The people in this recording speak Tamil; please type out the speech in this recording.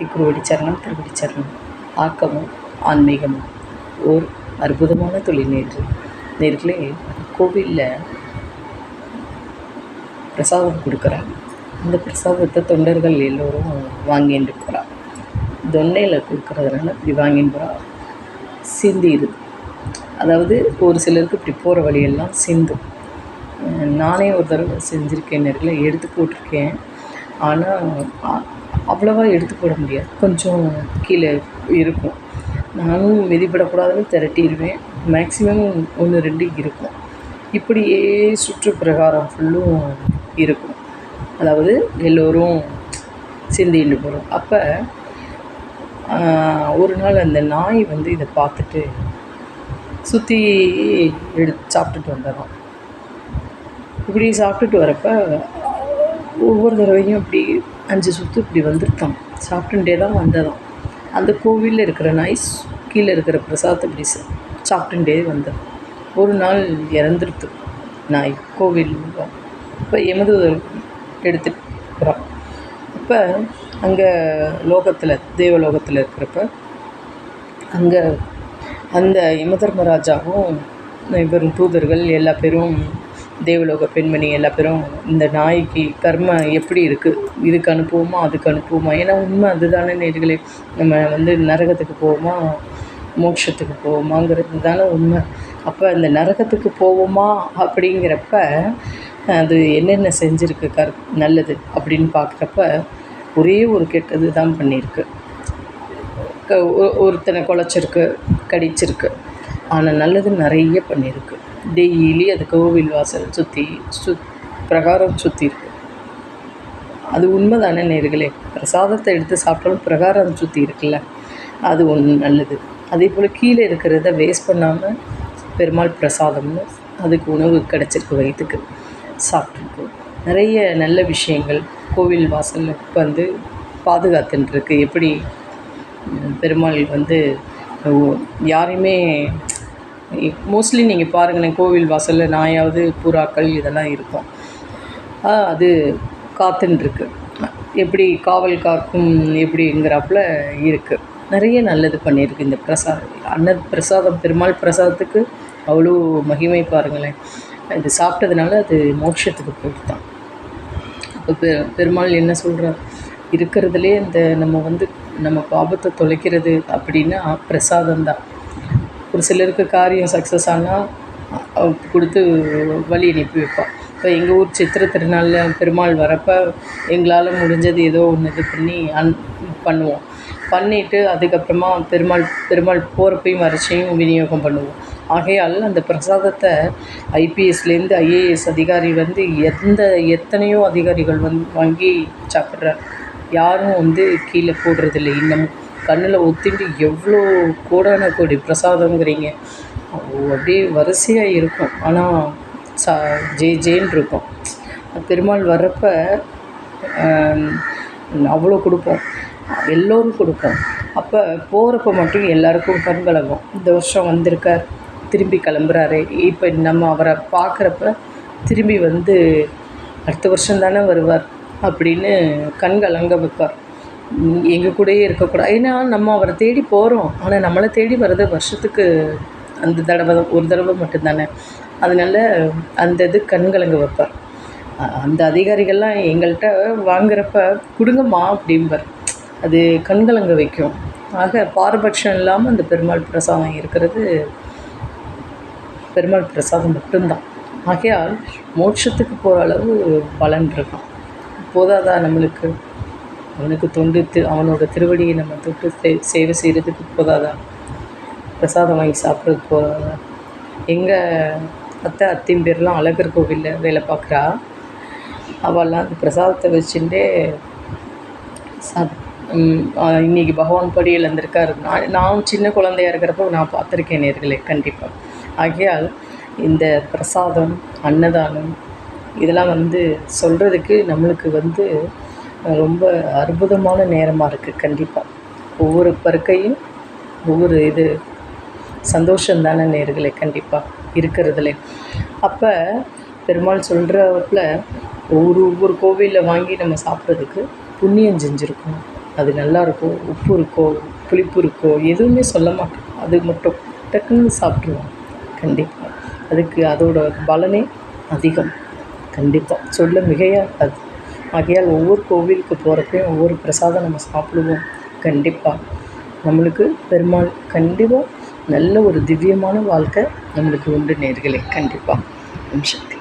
திக்குருவடி சரணம் திருவடி சரணம். ஆக்கமும் ஆன்மீகமும் ஓர் அற்புதமான தொழில். நேர்களே, கோவிலில் பிரசாதம் கொடுக்குறாங்க. அந்த பிரசாதத்தை தொண்டர்கள் எல்லோரும் வாங்கிட்டு போகிறா. தொண்டையில் கொடுக்குறதுனால இப்படி வாங்கிட்டு போகிறா. சிந்திடுது. அதாவது ஒரு சிலருக்கு இப்படி போகிற வழியெல்லாம் சிந்தும். நானே ஒரு தடவை செஞ்சுருக்கேன், நேர்களே, எடுத்து போட்டிருக்கேன். ஆனால் அவ்வளோவா எடுத்து போட முடியாது, கொஞ்சம் கீழே இருக்கும். நானும் மிதிப்படக்கூடாதுன்னு திரட்டிடுவேன். மேக்ஸிமம் 1-2 இருக்கும். இப்படியே சுற்றுப்பிரகாரம் ஃபுல்லும் இருக்கும். அதாவது எல்லோரும் சிந்திட்டு போகிறோம். அப்போ ஒரு நாள் அந்த நாய் இதை பார்த்துட்டு சுற்றி சாப்பிட்டுட்டு வந்துடும். இப்படி சாப்பிட்டுட்டு வரப்போ ஒவ்வொரு தடவையும் இப்படி 5 சுற்று இப்படி வந்துருக்கான். சாப்பிட்டுட்டே தான் வந்ததான். அந்த கோவிலில் இருக்கிற நாய் கீழே இருக்கிற பிரசாதத்தை இப்படி சாப்பிட்டுட்டே வந்தது. ஒரு நாள் இறந்துடுத்து நாய் கோவில். இப்போ எமதூதர் எடுத்துகிட்டு போகிறான். அப்போ அங்கே லோகத்தில், தேவலோகத்தில் இருக்கிறப்ப அங்கே அந்த யமதர்மராஜாவும் இவரும் தூதர்கள் எல்லா பேரும், தேவலோக பெண்மணி எல்லா பேரும் இந்த நாய்க்கு கர்ம எப்படி இருக்குது, இதுக்கு அனுப்புவோமா அதுக்கு அனுப்புவோமா, ஏன்னா உண்மை அதுதானே நேர்களே, நம்ம நரகத்துக்கு போவோமா மோட்சத்துக்கு போவோமாங்கிறது தானே உண்மை. அப்போ அந்த நரகத்துக்கு போவோமா அப்படிங்கிறப்ப அது என்னென்ன செஞ்சுருக்கு நல்லது அப்படின்னு பார்க்குறப்ப ஒரே ஒரு கெட்டது தான் பண்ணியிருக்கு. ஒருத்தனை குலைச்சிருக்கு, கடிச்சிருக்கு. ஆனால் நல்லது நிறைய பண்ணியிருக்கு. டெய்லி அது கோவில் வாசல் சுற்றி பிரகாரம் சுற்றி இருக்கு. அது உண்மை தானே நேர்களே. பிரசாதத்தை எடுத்து சாப்பிட்டாலும் பிரகாரம் சுற்றி இருக்குல்ல, அது ஒன்று நல்லது. அதே போல் கீழே இருக்கிறத வேஸ்ட் பண்ணாமல் பெருமாள் பிரசாதம்னு அதுக்கு உணவு கிடச்சிருக்கு, வயிற்றுக்கு சாப்பிட்ருக்கு. நிறைய நல்ல விஷயங்கள் கோவில் வாசலில் பாதுகாத்துட்டுருக்கு. எப்படி பெருமாள் யாரையுமே மோஸ்ட்லி நீங்கள் பாருங்களேன், கோவில் வாசலில் நாயாவது புறாக்கள் இதெல்லாம் இருக்கும். அது காத்துன்ருக்கு. எப்படி காவல் காக்கும் எப்படிங்கிறாப்புல இருக்குது. நிறைய நல்லது பண்ணியிருக்கு இந்த பிரசாதம். பெருமாள் பிரசாதத்துக்கு அவ்வளோ மகிமை பாருங்களேன். இது சாப்பிட்டதுனால அது மோட்சத்துக்கு போயிட்டான். அப்போ பெருமாள் என்ன சொல்கிறார், இருக்கிறதுலே நம்ம பாபத்தை தொலைக்கிறது அப்படின்னா பிரசாதம்தான். ஒரு சிலருக்கு காரியம் சக்ஸஸ் ஆனால் கொடுத்து வழி அனுப்பி வைப்பான். இப்போ எங்கள் ஊர் சித்திரை திருநாளில் பெருமாள் வரப்போ எங்களால் முடிஞ்சது ஏதோ ஒன்று இது பண்ணி பண்ணுவோம். பண்ணிவிட்டு அதுக்கப்புறமா பெருமாள் போகிறப்பையும் வரிசையும் விநியோகம் பண்ணுவோம். ஆகையால் அந்த பிரசாதத்தை ஐபிஎஸ்லேருந்து ஐஏஎஸ் அதிகாரி எத்தனையோ அதிகாரிகள் வாங்கி சாப்பிட்றார். யாரும் கீழே போடுறதில்லை. இன்னமும் கண்ணில் ஒத்திட்டு எவ்வளோ கோடான கோடி பிரசாதங்கிறீங்க, அப்படியே வரிசையாக இருக்கும். ஆனால் ஜேன்னு இருக்கும். பெருமாள் வர்றப்போ அவ்வளோ கொடுப்போம், எல்லோரும் கொடுப்போம். அப்போ போகிறப்ப மட்டும் எல்லாருக்கும் கண் கலங்கும். இந்த வருஷம் வந்திருக்கார், திரும்பி கிளம்புறாரு. இப்போ நம்ம அவரை பார்க்குறப்ப திரும்பி அடுத்த வருஷம் தானே வருவார் அப்படின்னு கண் கலங்க வைப்பார். எங்கள் கூடயே இருக்கக்கூடாது. ஏன்னா நம்ம அவரை தேடி போகிறோம், ஆனால் நம்மளை தேடி வர்றது வருஷத்துக்கு ஒரு தடவை மட்டும்தானே. அதனால் அந்த இது கண்கலங்க வைப்பார். அந்த அதிகாரிகள்லாம் எங்கள்கிட்ட வாங்குறப்ப கொடுங்கம்மா அப்படிம்பார். அது கண்கலங்க வைக்கும். ஆக பாரபட்சம் இல்லாமல் அந்த பெருமாள் பிரசாதம் இருக்கிறது பெருமாள் பிரசாதம் மட்டும்தான். ஆகையால் மோட்சத்துக்கு போகிற அளவு பலன் இருக்கும். போதாதா நம்மளுக்கு? அவனுக்கு அவனோட திருவடியை நம்ம தொட்டு சேவை செய்கிறதுக்கு போதாதா? பிரசாதம் வாங்கி சாப்பிட்றதுக்கு போதாதா? எங்கள் அத்தையும் பேர்லாம் அழகர் கோவிலில் வேலை பார்க்குறா. அவள்லாம் அந்த பிரசாதத்தை வச்சுட்டே இன்றைக்கி பகவான் படியில் இருந்திருக்காரு. நான் சின்ன குழந்தையாக இருக்கிறப்போ நான் பார்த்துருக்கேன் நேர்களே, கண்டிப்பாக. ஆகையால் இந்த பிரசாதம், அன்னதானம் இதெல்லாம் சொல்கிறதுக்கு நம்மளுக்கு ரொம்ப அற்புதமான நேரமாக இருக்குது. கண்டிப்பாக ஒவ்வொரு பருக்கையும் ஒவ்வொரு சந்தோஷந்தானே நேர்களே, கண்டிப்பாக இருக்கிறதுலே. அப்போ பெருமாள் சொல்கிறப்பல ஒவ்வொரு கோவிலில் வாங்கி நம்ம சாப்பிட்றதுக்கு புண்ணியம் செஞ்சுருக்கணும். அது நல்லா இருக்கோ, உப்பு இருக்கோ, புளிப்பு இருக்கோ எதுவுமே சொல்ல மாட்டோம். அது மட்டும் டக்குன்னு சாப்பிட்ருவோம். கண்டிப்பாக அதுக்கு அதோட பலனே அதிகம். கண்டிப்பாக சொல்ல மிகையாகாது. ஆகையால் ஒவ்வொரு கோவிலுக்கு போகிறப்பையும் ஒவ்வொரு பிரசாதம் நம்ம சாப்பிடுவோம். கண்டிப்பாக நம்மளுக்கு பெருமாள் கண்டிப்பாக நல்ல ஒரு திவ்யமான வாழ்க்கை நம்மளுக்கு உண்டு நேயர்களே. கண்டிப்பாக. ஓம் சக்தி.